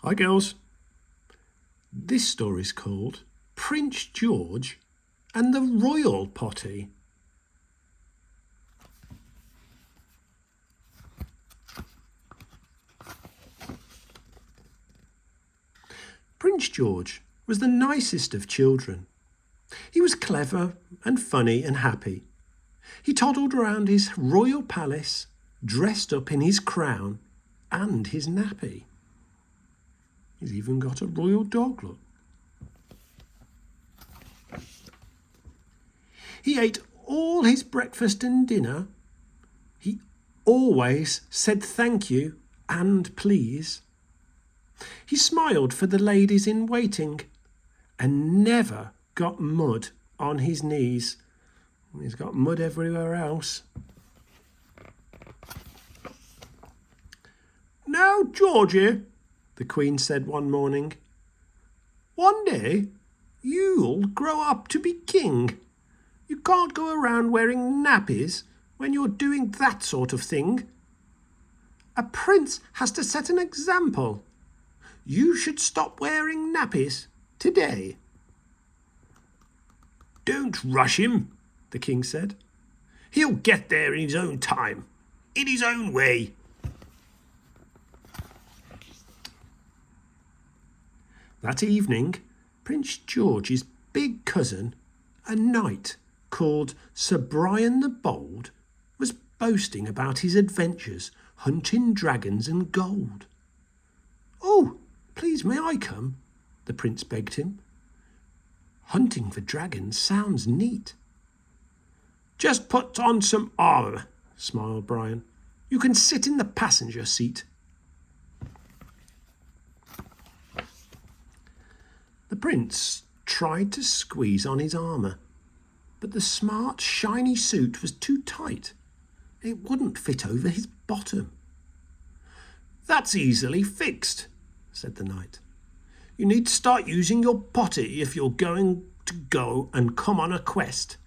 Hi girls. This story's called Prince George and the Royal Potty. Prince George was the nicest of children. He was clever and funny and happy. He toddled around his royal palace, dressed up in his crown and his nappy. He's even got a royal dog, look. He ate all his breakfast and dinner. He always said thank you and please. He smiled for the ladies in waiting and never got mud on his knees. He's got mud everywhere else. "Now, Georgie," the Queen said one morning, "one day you'll grow up to be king. You can't go around wearing nappies when you're doing that sort of thing. A prince has to set an example. You should stop wearing nappies today." "Don't rush him," the king said. "He'll get there in his own time, in his own way." That evening, Prince George's big cousin, a knight called Sir Brian the Bold, was boasting about his adventures hunting dragons and gold. "Oh, please may I come?" the prince begged him. "Hunting for dragons sounds neat." "Just put on some armour," smiled Brian. "You can sit in the passenger seat." The prince tried to squeeze on his armour, but the smart, shiny suit was too tight. It wouldn't fit over his bottom. "That's easily fixed," said the knight. "You need to start using your potty if you're going to go and come on a quest.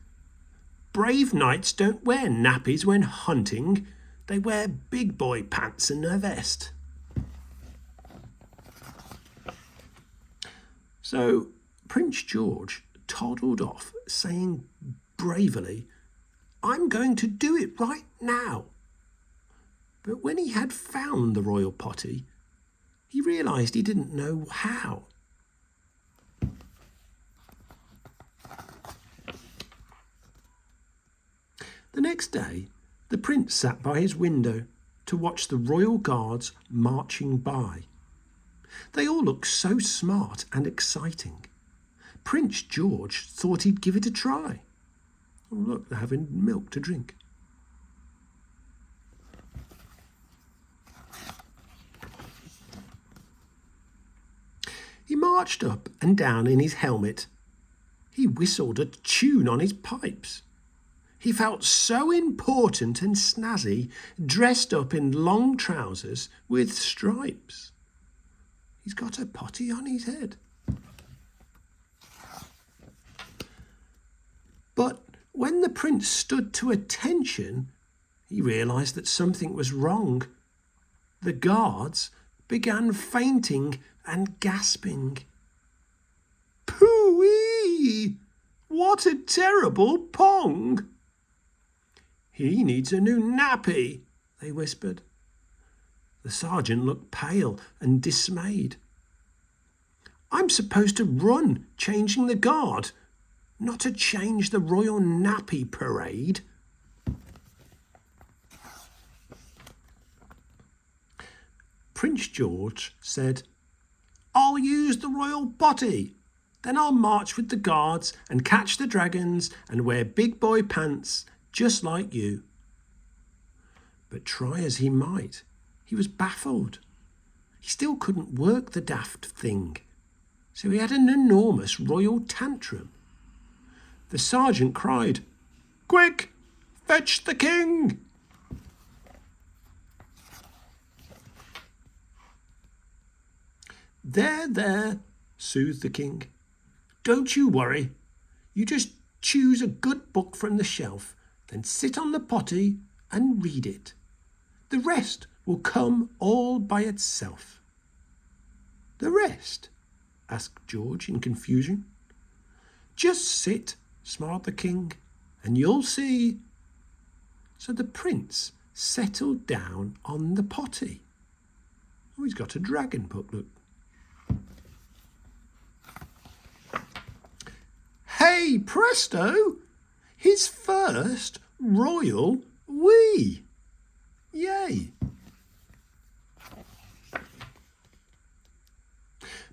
Brave knights don't wear nappies when hunting. They wear big boy pants and a vest." So Prince George toddled off, saying bravely, "I'm going to do it right now." But when he had found the royal potty, he realised he didn't know how. The next day, the prince sat by his window to watch the royal guards marching by. They all looked so smart and exciting. Prince George thought he'd give it a try. Oh, look, they're having milk to drink. He marched up and down in his helmet. He whistled a tune on his pipes. He felt so important and snazzy, dressed up in long trousers with stripes. He's got a potty on his head. But when the prince stood to attention, he realised that something was wrong. The guards began fainting and gasping. "Pooh-wee! What a terrible pong!" "He needs a new nappy," they whispered. The sergeant looked pale and dismayed. "I'm supposed to run, changing the guard, not to change the royal nappy parade." Prince George said, "I'll use the royal potty. Then I'll march with the guards and catch the dragons and wear big boy pants just like you." But try as he might, he was baffled. He still couldn't work the daft thing, so he had an enormous royal tantrum. The sergeant cried, "Quick, fetch the king!" There," soothed the king. "Don't you worry. You just choose a good book from the shelf, then sit on the potty and read it. The rest will come all by itself." "The rest?" asked George in confusion. "Just sit," smiled the king, "and you'll see." So the prince settled down on the potty. Oh, he's got a dragon book, look. Hey, presto! His first royal wee! Yay!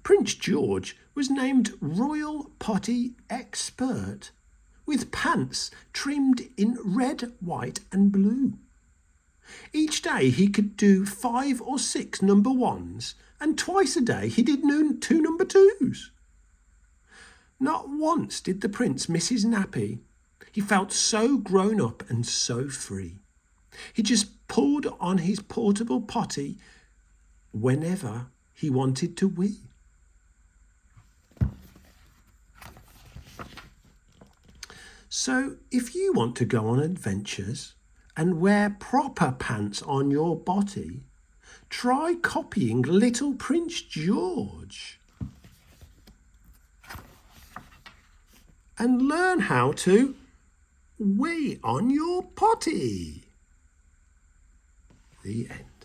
Prince George was named Royal Potty Expert, with pants trimmed in red, white and blue. Each day he could do 5 or 6 number 1s, and twice a day he did 2 number 2s. Not once did the prince miss his nappy. He felt so grown up and so free. He just pulled on his portable potty whenever he wanted to wee. So if you want to go on adventures and wear proper pants on your body, try copying little Prince George and learn how to wee on your potty. The end.